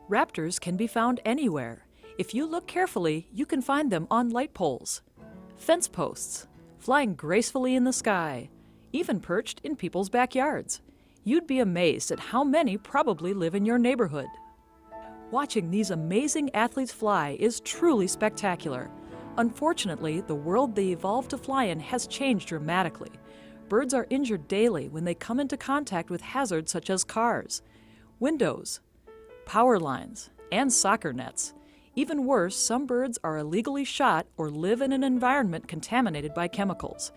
Raptors can be found anywhere. If you look carefully, you can find them on light poles, fence posts, flying gracefully in the sky, even perched in people's backyards. You'd be amazed at how many probably live in your neighborhood. Watching these amazing athletes fly is truly spectacular. Unfortunately, the world they evolved to fly in has changed dramatically. Birds are injured daily when they come into contact with hazards such as cars, windows, power lines, and soccer nets. Even worse, some birds are illegally shot or live in an environment contaminated by chemicals.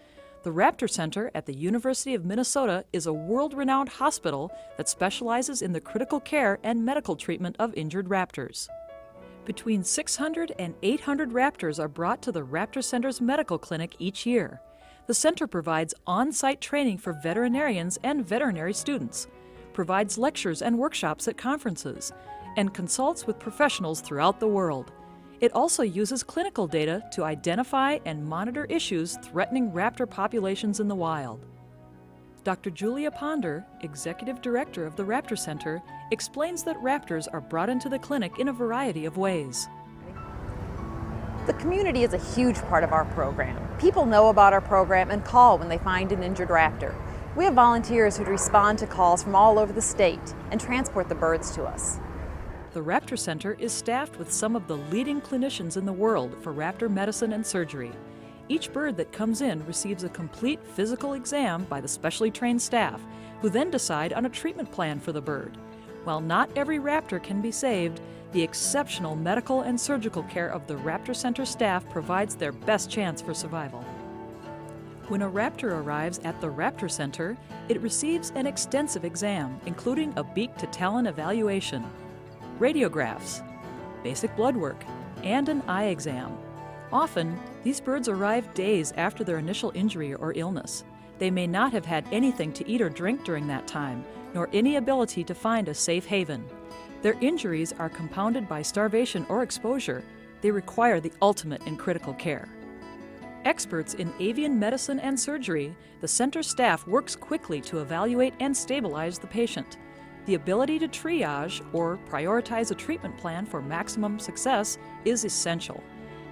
The Raptor Center at the University of Minnesota is a world-renowned hospital that specializes in the critical care and medical treatment of injured raptors. Between 600 and 800 raptors are brought to the Raptor Center's medical clinic each year. The center provides on-site training for veterinarians and veterinary students, provides lectures and workshops at conferences, and consults with professionals throughout the world. It also uses clinical data to identify and monitor issues threatening raptor populations in the wild. Dr. Julia Ponder, Executive Director of the Raptor Center, explains that raptors are brought into the clinic in a variety of ways. The community is a huge part of our program. People know about our program and call when they find an injured raptor. We have volunteers who respond to calls from all over the state and transport the birds to us. The Raptor Center is staffed with some of the leading clinicians in the world for raptor medicine and surgery. Each bird that comes in receives a complete physical exam by the specially trained staff, who then decide on a treatment plan for the bird. While not every raptor can be saved, the exceptional medical and surgical care of the Raptor Center staff provides their best chance for survival. When a raptor arrives at the Raptor Center, it receives an extensive exam, including a beak-to-talon evaluation, radiographs, basic blood work, and an eye exam. Often, these birds arrive days after their initial injury or illness. They may not have had anything to eat or drink during that time, nor any ability to find a safe haven. Their injuries are compounded by starvation or exposure. They require the ultimate in critical care. Experts in avian medicine and surgery, the center staff works quickly to evaluate and stabilize the patient. The ability to triage or prioritize a treatment plan for maximum success is essential.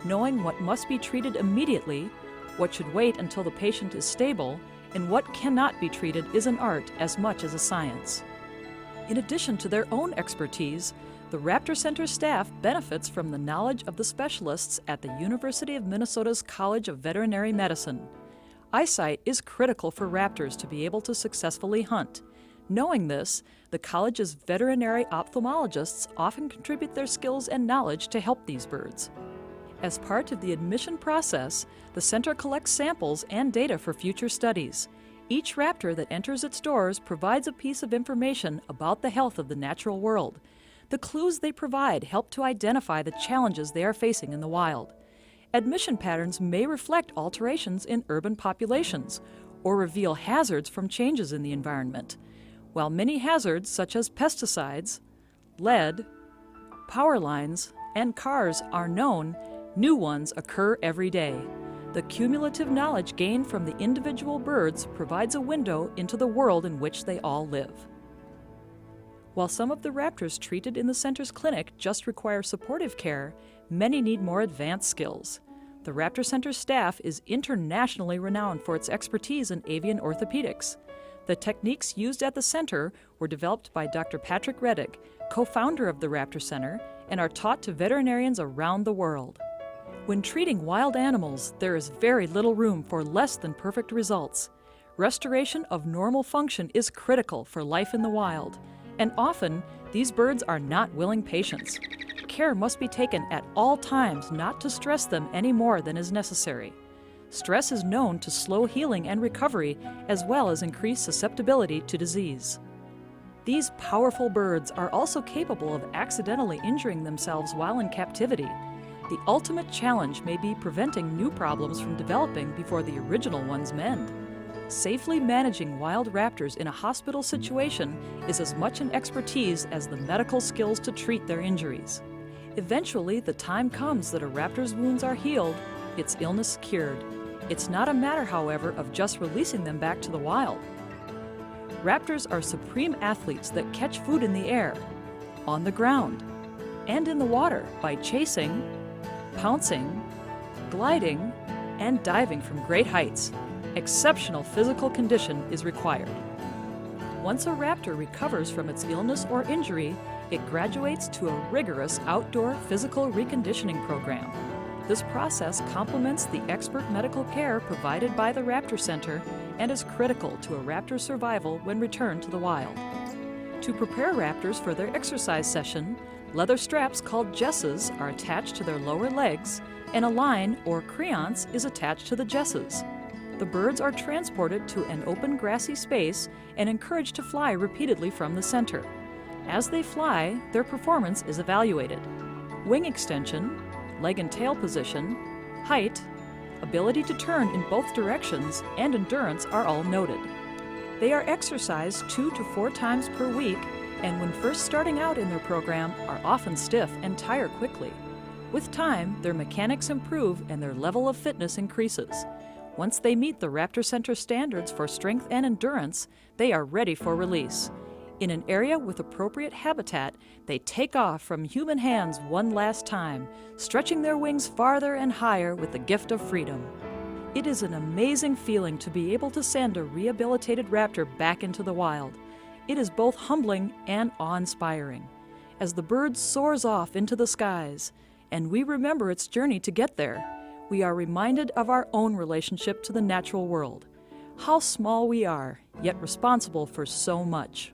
Knowing what must be treated immediately, what should wait until the patient is stable, and what cannot be treated is an art as much as a science. In addition to their own expertise, the Raptor Center staff benefits from the knowledge of the specialists at the University of Minnesota's College of Veterinary Medicine. Eyesight is critical for raptors to be able to successfully hunt. Knowing this, the college's veterinary ophthalmologists often contribute their skills and knowledge to help these birds. As part of the admission process, the center collects samples and data for future studies. Each raptor that enters its doors provides a piece of information about the health of the natural world. The clues they provide help to identify the challenges they are facing in the wild. Admission patterns may reflect alterations in urban populations or reveal hazards from changes in the environment. While many hazards such as pesticides, lead, power lines, and cars are known, new ones occur every day. The cumulative knowledge gained from the individual birds provides a window into the world in which they all live. While some of the raptors treated in the center's clinic just require supportive care, many need more advanced skills. The Raptor Center staff is internationally renowned for its expertise in avian orthopedics. The techniques used at the center were developed by Dr. Patrick Reddick, co-founder of the Raptor Center, and are taught to veterinarians around the world. When treating wild animals, there is very little room for less than perfect results. Restoration of normal function is critical for life in the wild, and often these birds are not willing patients. Care must be taken at all times not to stress them any more than is necessary. Stress is known to slow healing and recovery, as well as increase susceptibility to disease. These powerful birds are also capable of accidentally injuring themselves while in captivity. The ultimate challenge may be preventing new problems from developing before the original ones mend. Safely managing wild raptors in a hospital situation is as much an expertise as the medical skills to treat their injuries. Eventually, the time comes that a raptor's wounds are healed, its illness cured. It's not a matter, however, of just releasing them back to the wild. Raptors are supreme athletes that catch food in the air, on the ground, and in the water by chasing, pouncing, gliding, and diving from great heights. Exceptional physical condition is required. Once a raptor recovers from its illness or injury, it graduates to a rigorous outdoor physical reconditioning program. This process complements the expert medical care provided by the Raptor Center and is critical to a raptor's survival when returned to the wild. To prepare raptors for their exercise session, leather straps called jesses are attached to their lower legs, and a line or creance is attached to the jesses. The birds are transported to an open grassy space and encouraged to fly repeatedly from the center. As they fly, their performance is evaluated. Wing extension, leg and tail position, height, ability to turn in both directions, and endurance are all noted. They are exercised 2 to 4 times per week, and when first starting out in their program are often stiff and tire quickly. With time, their mechanics improve and their level of fitness increases. Once they meet the Raptor Center standards for strength and endurance, they are ready for release. In an area with appropriate habitat, they take off from human hands one last time, stretching their wings farther and higher with the gift of freedom. It is an amazing feeling to be able to send a rehabilitated raptor back into the wild. It is both humbling and awe-inspiring. As the bird soars off into the skies, and we remember its journey to get there, we are reminded of our own relationship to the natural world. How small we are, yet responsible for so much.